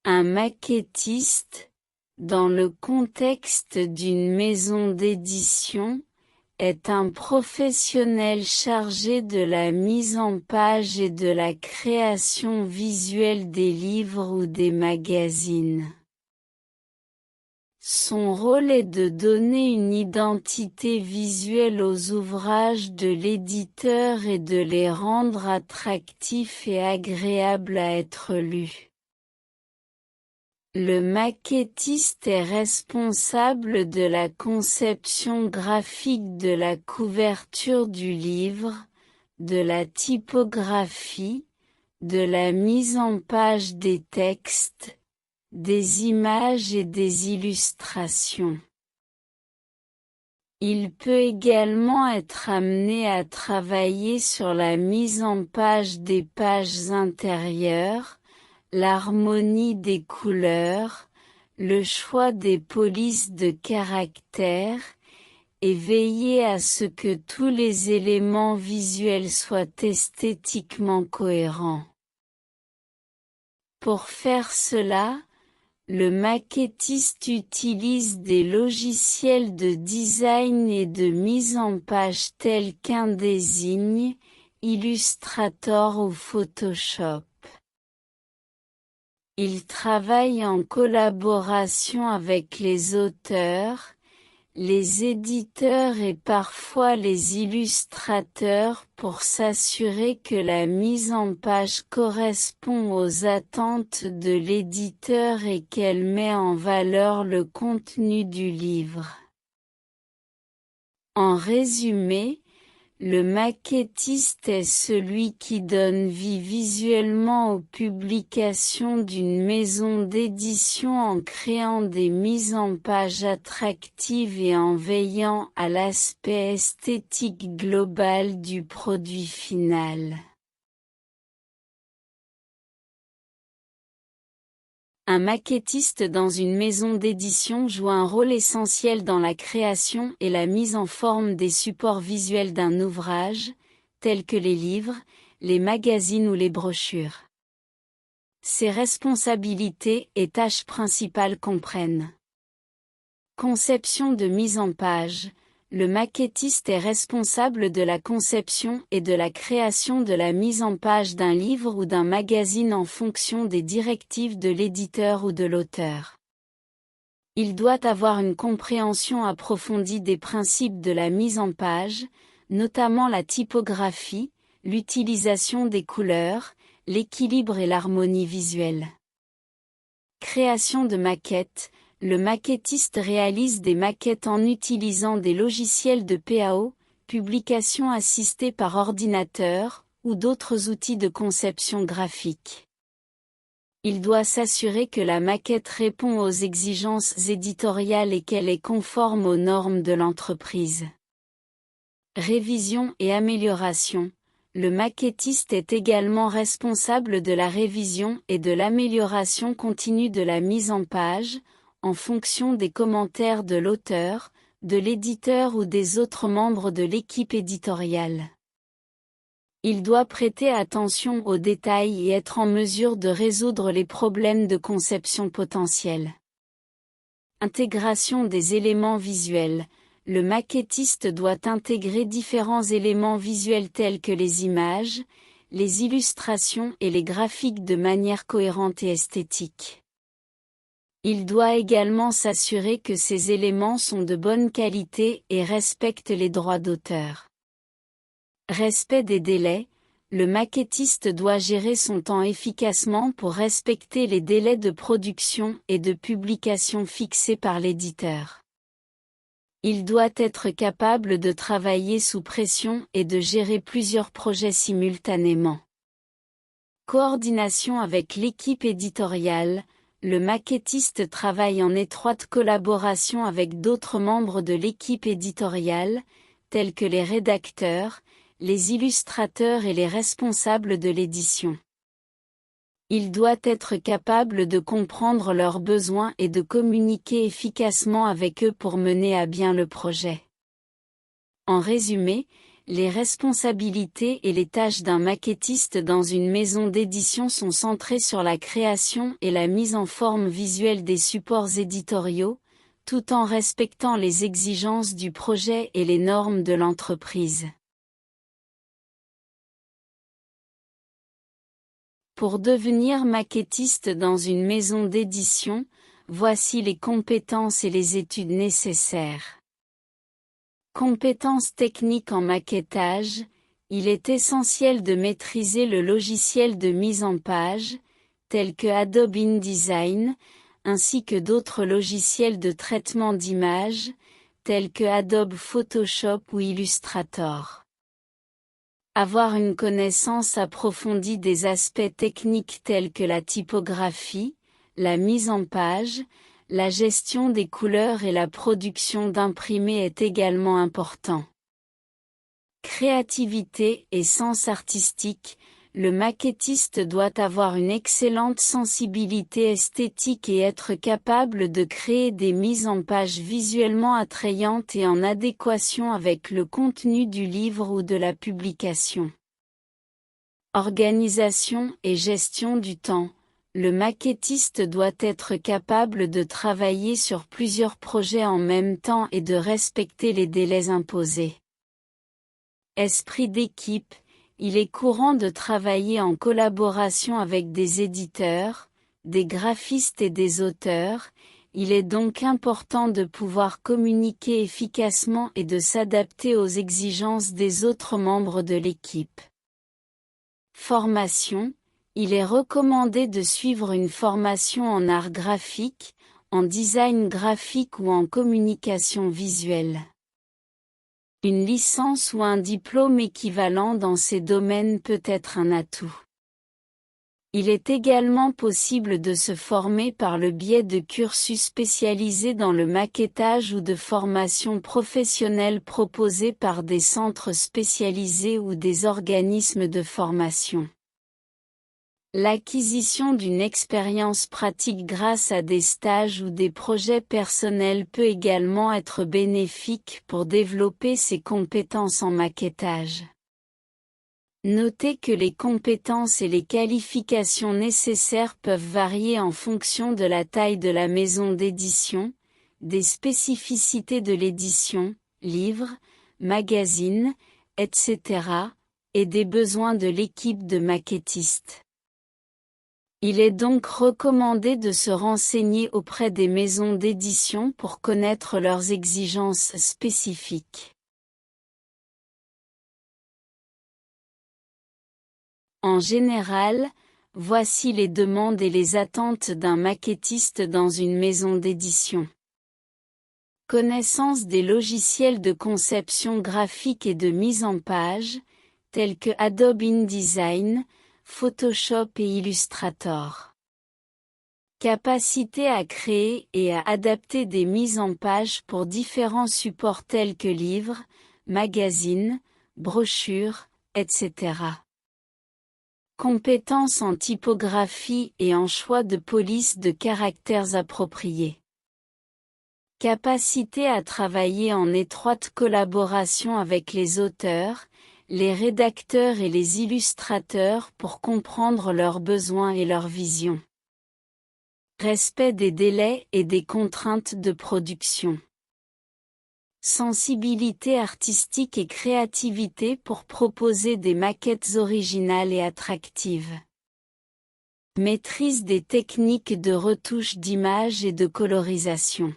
Un maquettiste, dans le contexte d'une maison d'édition, est un professionnel chargé de la mise en page et de la création visuelle des livres ou des magazines. Son rôle est de donner une identité visuelle aux ouvrages de l'éditeur et de les rendre attractifs et agréables à être lus. Le maquettiste est responsable de la conception graphique de la couverture du livre, de la typographie, de la mise en page des textes, des images et des illustrations. Il peut également être amené à travailler sur la mise en page des pages intérieures, l'harmonie des couleurs, le choix des polices de caractères, et veiller à ce que tous les éléments visuels soient esthétiquement cohérents. Pour faire cela, le maquettiste utilise des logiciels de design et de mise en page tels qu'InDesign, Illustrator ou Photoshop. Il travaille en collaboration avec les auteurs, les éditeurs et parfois les illustrateurs pour s'assurer que la mise en page correspond aux attentes de l'éditeur et qu'elle met en valeur le contenu du livre. En résumé, le maquettiste est celui qui donne vie visuellement aux publications d'une maison d'édition en créant des mises en page attractives et en veillant à l'aspect esthétique global du produit final. Un maquettiste dans une maison d'édition joue un rôle essentiel dans la création et la mise en forme des supports visuels d'un ouvrage, tels que les livres, les magazines ou les brochures. Ses responsabilités et tâches principales comprennent: conception de mise en page. Le maquettiste est responsable de la conception et de la création de la mise en page d'un livre ou d'un magazine en fonction des directives de l'éditeur ou de l'auteur. Il doit avoir une compréhension approfondie des principes de la mise en page, notamment la typographie, l'utilisation des couleurs, l'équilibre et l'harmonie visuelle. Création de maquettes. Le maquettiste réalise des maquettes en utilisant des logiciels de PAO, publication assistée par ordinateur, ou d'autres outils de conception graphique. Il doit s'assurer que la maquette répond aux exigences éditoriales et qu'elle est conforme aux normes de l'entreprise. Révision et amélioration. Le maquettiste est également responsable de la révision et de l'amélioration continue de la mise en page, en fonction des commentaires de l'auteur, de l'éditeur ou des autres membres de l'équipe éditoriale. Il doit prêter attention aux détails et être en mesure de résoudre les problèmes de conception potentiels. Intégration des éléments visuels. Le maquettiste doit intégrer différents éléments visuels tels que les images, les illustrations et les graphiques de manière cohérente et esthétique. Il doit également s'assurer que ces éléments sont de bonne qualité et respectent les droits d'auteur. Respect des délais. Le maquettiste doit gérer son temps efficacement pour respecter les délais de production et de publication fixés par l'éditeur. Il doit être capable de travailler sous pression et de gérer plusieurs projets simultanément. Coordination avec l'équipe éditoriale. Le maquettiste travaille en étroite collaboration avec d'autres membres de l'équipe éditoriale, tels que les rédacteurs, les illustrateurs et les responsables de l'édition. Il doit être capable de comprendre leurs besoins et de communiquer efficacement avec eux pour mener à bien le projet. En résumé, les responsabilités et les tâches d'un maquettiste dans une maison d'édition sont centrées sur la création et la mise en forme visuelle des supports éditoriaux, tout en respectant les exigences du projet et les normes de l'entreprise. Pour devenir maquettiste dans une maison d'édition, voici les compétences et les études nécessaires. Compétences techniques en maquettage, il est essentiel de maîtriser le logiciel de mise en page, tel que Adobe InDesign, ainsi que d'autres logiciels de traitement d'images, tels que Adobe Photoshop ou Illustrator. Avoir une connaissance approfondie des aspects techniques tels que la typographie, la mise en page, la gestion des couleurs et la production d'imprimés est également important. Créativité et sens artistique, le maquettiste doit avoir une excellente sensibilité esthétique et être capable de créer des mises en page visuellement attrayantes et en adéquation avec le contenu du livre ou de la publication. Organisation et gestion du temps. Le maquettiste doit être capable de travailler sur plusieurs projets en même temps et de respecter les délais imposés. Esprit d'équipe, il est courant de travailler en collaboration avec des éditeurs, des graphistes et des auteurs, il est donc important de pouvoir communiquer efficacement et de s'adapter aux exigences des autres membres de l'équipe. Formation. Il est recommandé de suivre une formation en art graphique, en design graphique ou en communication visuelle. Une licence ou un diplôme équivalent dans ces domaines peut être un atout. Il est également possible de se former par le biais de cursus spécialisés dans le maquettage ou de formations professionnelles proposées par des centres spécialisés ou des organismes de formation. L'acquisition d'une expérience pratique grâce à des stages ou des projets personnels peut également être bénéfique pour développer ses compétences en maquettage. Notez que les compétences et les qualifications nécessaires peuvent varier en fonction de la taille de la maison d'édition, des spécificités de l'édition, livre, magazine, etc., et des besoins de l'équipe de maquettistes. Il est donc recommandé de se renseigner auprès des maisons d'édition pour connaître leurs exigences spécifiques. En général, voici les demandes et les attentes d'un maquettiste dans une maison d'édition. Connaissance des logiciels de conception graphique et de mise en page, tels que Adobe InDesign, Photoshop et Illustrator. Capacité à créer et à adapter des mises en page pour différents supports tels que livres, magazines, brochures, etc. Compétences en typographie et en choix de police de caractères appropriés. Capacité à travailler en étroite collaboration avec les auteurs, les rédacteurs et les illustrateurs pour comprendre leurs besoins et leurs visions. Respect des délais et des contraintes de production. Sensibilité artistique et créativité pour proposer des maquettes originales et attractives. Maîtrise des techniques de retouche d'image et de colorisation.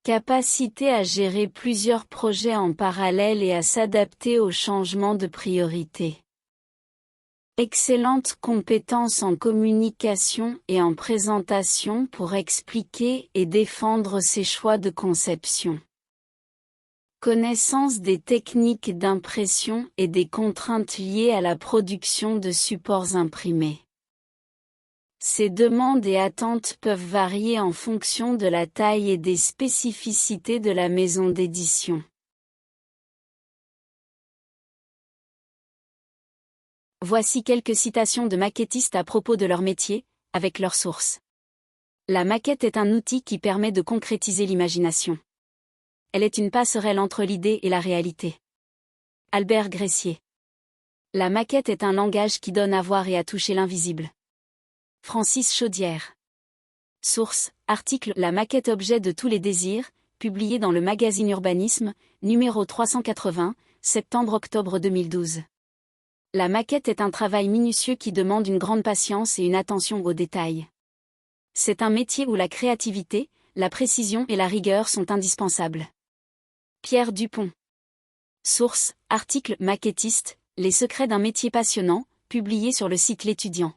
Capacité à gérer plusieurs projets en parallèle et à s'adapter aux changements de priorité. Excellentes compétences en communication et en présentation pour expliquer et défendre ses choix de conception. Connaissance des techniques d'impression et des contraintes liées à la production de supports imprimés. Ces demandes et attentes peuvent varier en fonction de la taille et des spécificités de la maison d'édition. Voici quelques citations de maquettistes à propos de leur métier, avec leurs sources. La maquette est un outil qui permet de concrétiser l'imagination. Elle est une passerelle entre l'idée et la réalité. Albert Gressier. La maquette est un langage qui donne à voir et à toucher l'invisible. Francis Chaudière. Source, article La maquette objet de tous les désirs, publié dans le magazine Urbanisme, numéro 380, septembre-octobre 2012. La maquette est un travail minutieux qui demande une grande patience et une attention aux détails. C'est un métier où la créativité, la précision et la rigueur sont indispensables. Pierre Dupont. Source, article Maquettiste, les secrets d'un métier passionnant, publié sur le site L'Étudiant.